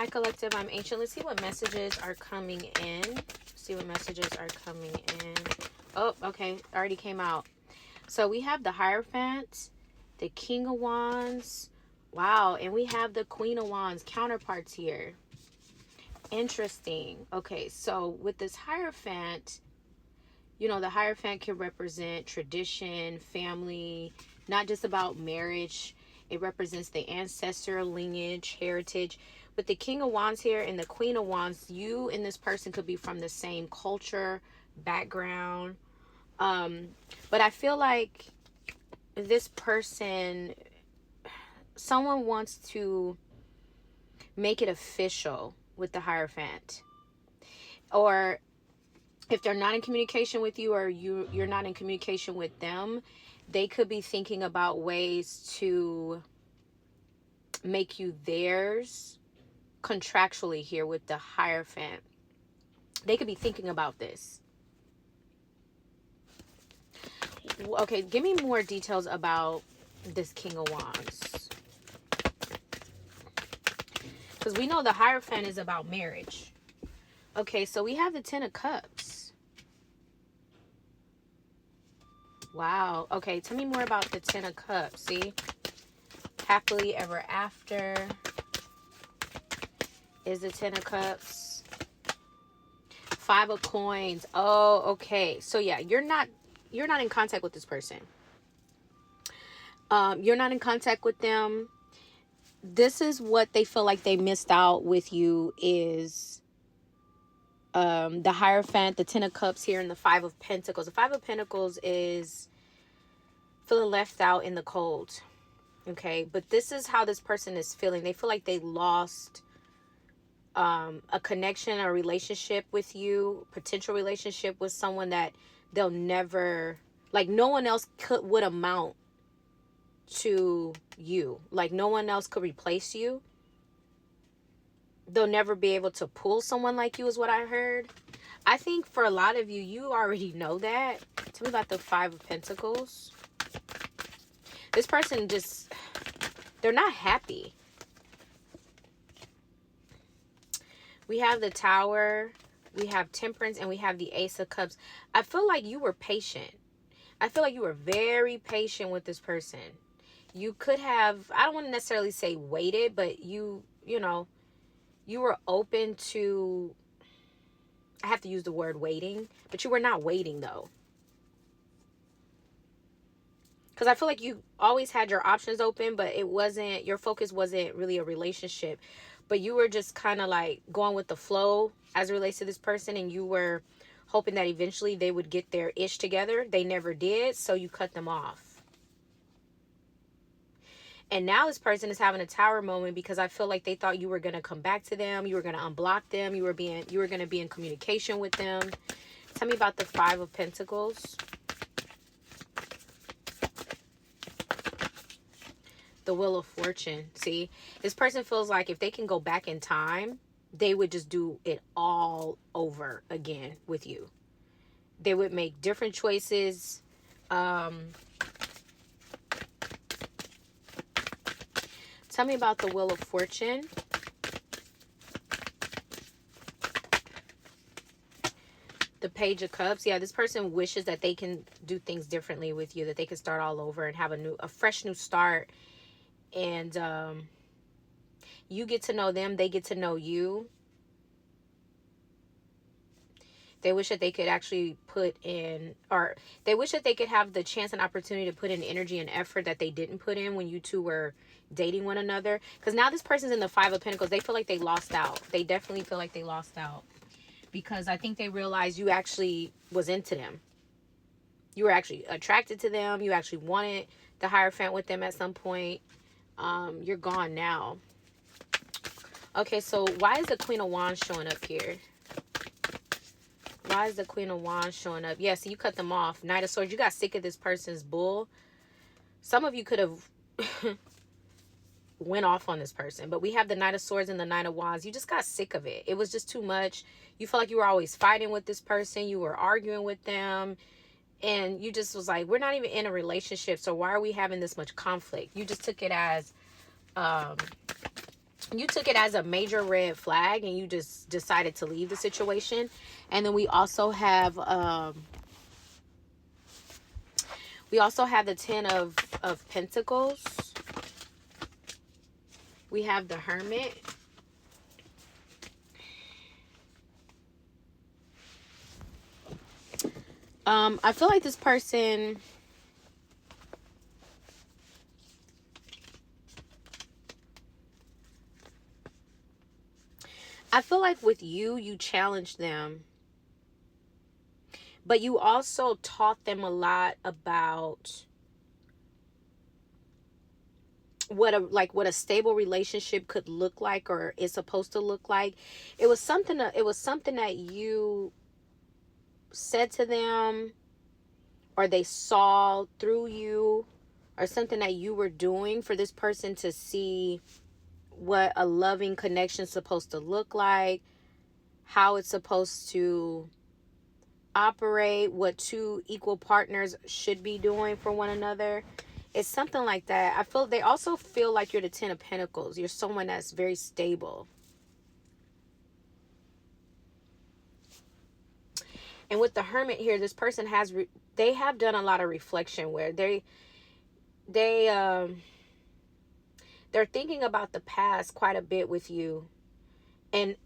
Hi, Collective. I'm Ancient. Let's see what messages are coming in. See what messages are coming in. Oh, okay. Already came out. So we have the Hierophant, the King of Wands. Wow. And we have the Queen of Wands counterparts here. Interesting. Okay. So with this Hierophant, you know, the Hierophant can represent tradition, family, not just about marriage. It represents the ancestor, lineage, heritage. With the King of Wands here and the Queen of Wands, you and this person could be from the same culture, background. But I feel like this person, someone wants to make it official with the Hierophant. Or if they're not in communication with you, or you're not in communication with them, they could be thinking about ways to make you theirs contractually here with the Hierophant. They could be thinking about this. Okay, give me more details about this King of Wands. Because we know the Hierophant is about marriage. Okay, so we have the Ten of Cups. Wow. Okay, tell me more about the Ten of Cups. See? Happily ever after is the Ten of Cups. Five of Coins. Oh, okay. So yeah, you're not in contact with this person. You're not in contact with them. This is what they feel like they missed out with you is the Hierophant, the Ten of Cups here, and the Five of Pentacles. The Five of Pentacles is feeling left out in the cold. Okay, but this is how this person is feeling. They feel like they lost a connection, a relationship with you, potential relationship with someone that they'll never, like no one else would amount to you. Like no one else could replace you. They'll never be able to pull someone like you is what I heard. I think for a lot of you, you already know that. Tell me about the Five of Pentacles. This person just, they're not happy. We have the Tower, we have Temperance, and we have the Ace of Cups. I feel like you were patient. I feel like you were very patient with this person. You could have, I don't want to necessarily say waited, but you know, you were open to, I have to use the word waiting, but you were not waiting though. Because I feel like you always had your options open, but it wasn't, your focus wasn't really a relationship. But you were just kind of like going with the flow as it relates to this person. And you were hoping that eventually they would get their ish together. They never did. So you cut them off. And now this person is having a Tower moment because I feel like they thought you were going to come back to them. You were going to unblock them. You were going to be in communication with them. Tell me about the Five of Pentacles. The Wheel of Fortune. See, this person feels like if they can go back in time, they would just do it all over again with you. They would make different choices. Tell me about the Wheel of Fortune. The Page of Cups. Yeah, this person wishes that they can do things differently with you, that they can start all over and have a fresh new start. And you get to know them, they get to know you. They wish that they could actually put in, or they wish that they could have the chance and opportunity to put in energy and effort that they didn't put in when you two were dating one another. Because now this person's in the Five of Pentacles. They feel like they lost out. They definitely feel like they lost out. Because I think they realized you actually was into them. You were actually attracted to them. You actually wanted the Hierophant with them at some point. You're gone now. Okay, so why is the Queen of Wands showing up here? Why is the Queen of Wands showing up? Yeah, so you cut them off. Knight of Swords. You got sick of this person's bull. Some of you could have went off on this person. But we have the Knight of Swords and the Knight of Wands. You just got sick of it. It was just too much. You felt like you were always fighting with this person. You were arguing with them. And you just was like, we're not even in a relationship. So why are we having this much conflict? You just took it as you took it as a major red flag and you just decided to leave the situation. And then we also have the 10 of Pentacles. We have the Hermit. I feel like this person, I feel like with you, you challenged them, but you also taught them a lot about what a stable relationship could look like, or is supposed to look like. It was something that you said to them, or they saw through you, or something that you were doing for this person to see what a loving connection is supposed to look like, how it's supposed to operate, what two equal partners should be doing for one another. It's something like that. I feel they also feel like you're the 10 of Pentacles. You're someone that's very stable. And with the Hermit here, this person they have done a lot of reflection where they're thinking about the past quite a bit with you and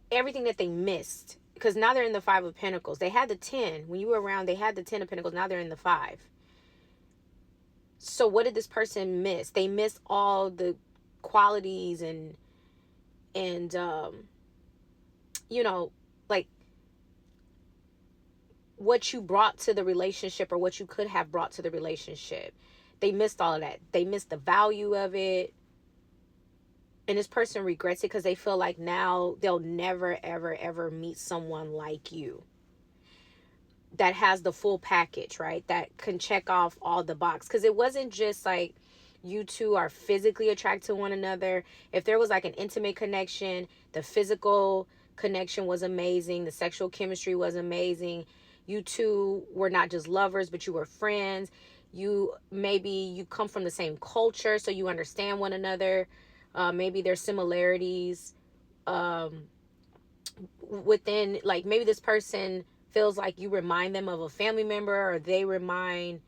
everything that they missed, because now they're in the 5 of Pentacles. They had the 10 when you were around. They had the 10 of Pentacles. Now they're in the 5. So what did this person miss? They missed all the qualities and like what you brought to the relationship, or what you could have brought to the relationship. They missed all of that. They missed the value of it. And this person regrets it because they feel like now they'll never, ever, ever meet someone like you that has the full package, right? That can check off all the boxes. Because it wasn't just like you two are physically attracted to one another. If there was like an intimate connection, the physical connection was amazing. The sexual chemistry was amazing. You two were not just lovers, but you were friends. You come from the same culture, so you understand one another. Maybe there's similarities within, like maybe this person feels like you remind them of a family member, or they remind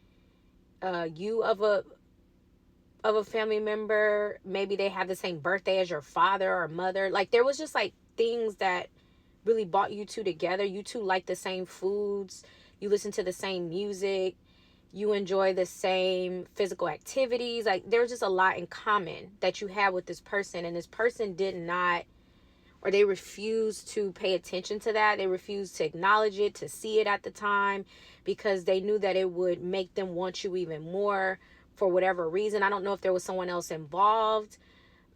you of a family member. Maybe they have the same birthday as your father or mother. Like there was just like things that really brought you two together. You two like the same foods. You listen to the same music. You enjoy the same physical activities. Like there was just a lot in common that you had with this person, and this person did not, or they refused to pay attention to that. They refused to acknowledge it, to see it at the time, because they knew that it would make them want you even more for whatever reason. I don't know if there was someone else involved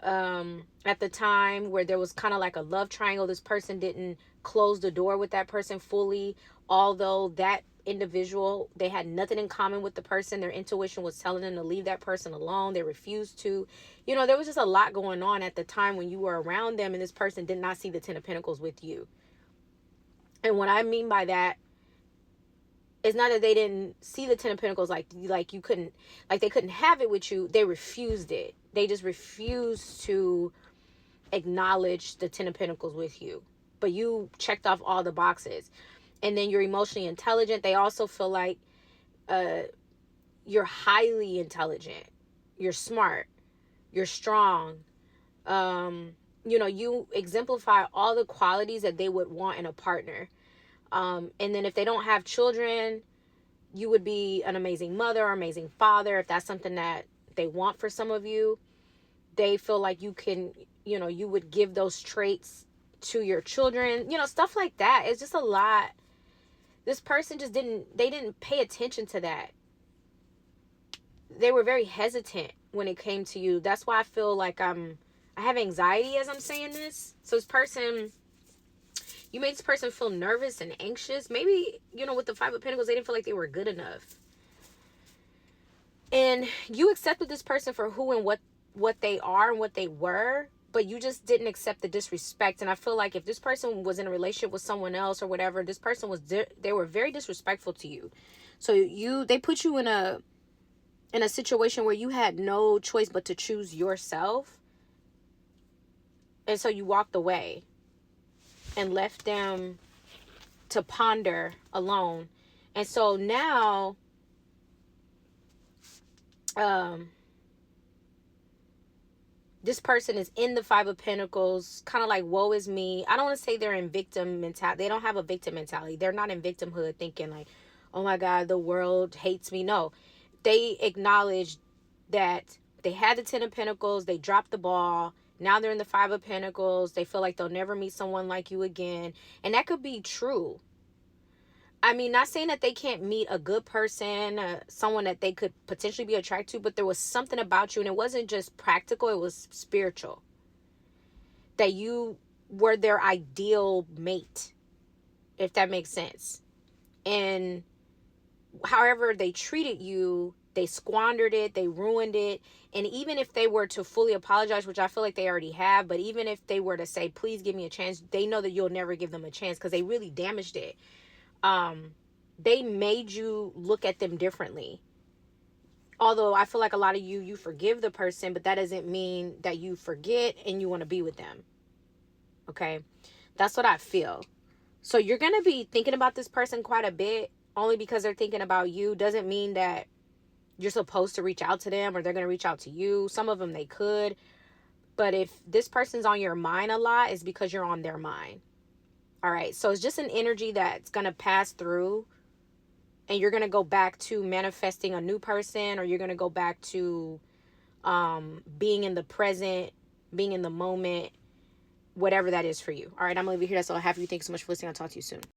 at the time, where there was kind of like a love triangle. This person didn't close the door with that person fully, although that individual, they had nothing in common with the person. Their intuition was telling them to leave that person alone. They refused to. There was just a lot going on at the time when you were around them, and this person did not see the 10 of Pentacles with you. And what I mean by that is not that they didn't see the 10 of Pentacles like you couldn't, like they couldn't have it with you. They refused it. They just refused to acknowledge the 10 of Pentacles with you. But you checked off all the boxes. And then you're emotionally intelligent. They also feel like you're highly intelligent. You're smart. You're strong. You exemplify all the qualities that they would want in a partner. And then if they don't have children, you would be an amazing mother or amazing father. If that's something that they want for some of you, they feel like you can, you would give those traits to your children, stuff like that. It's just a lot. This person just didn't pay attention to that. They were very hesitant when it came to you. That's why I feel like I have anxiety as I'm saying this. So this person, you made this person feel nervous and anxious. Maybe, with the 5 of Pentacles, they didn't feel like they were good enough. And you accepted this person for who and what they are and what they were, but you just didn't accept the disrespect. And I feel like if this person was in a relationship with someone else or whatever, this person they were very disrespectful to you. So they put you in a situation where you had no choice but to choose yourself. And so you walked away and left them to ponder alone. And so now, this person is in the Five of Pentacles, kind of like, woe is me. I don't want to say they're in victim mentality. They don't have a victim mentality. They're not in victimhood thinking like, oh my God, the world hates me. No, they acknowledge that they had the Ten of Pentacles. They dropped the ball. Now they're in the Five of Pentacles. They feel like they'll never meet someone like you again. And that could be true. I mean, not saying that they can't meet a good person, someone that they could potentially be attracted to, but there was something about you, and it wasn't just practical, it was spiritual. That you were their ideal mate, if that makes sense. And however they treated you, they squandered it, they ruined it. And even if they were to fully apologize, which I feel like they already have, but even if they were to say, please give me a chance, they know that you'll never give them a chance because they really damaged it. They made you look at them differently. Although I feel like a lot of you forgive the person, but that doesn't mean that you forget and you want to be with them. Okay? That's what I feel. So you're going to be thinking about this person quite a bit. Only because they're thinking about you doesn't mean that you're supposed to reach out to them or they're going to reach out to you. Some of them they could. But if this person's on your mind a lot, it's because you're on their mind. All right, so it's just an energy that's going to pass through, and you're going to go back to manifesting a new person, or you're going to go back to being in the present, being in the moment, whatever that is for you. All right, I'm going to leave it here. That's all I have for you. Thanks so much for listening. I'll talk to you soon.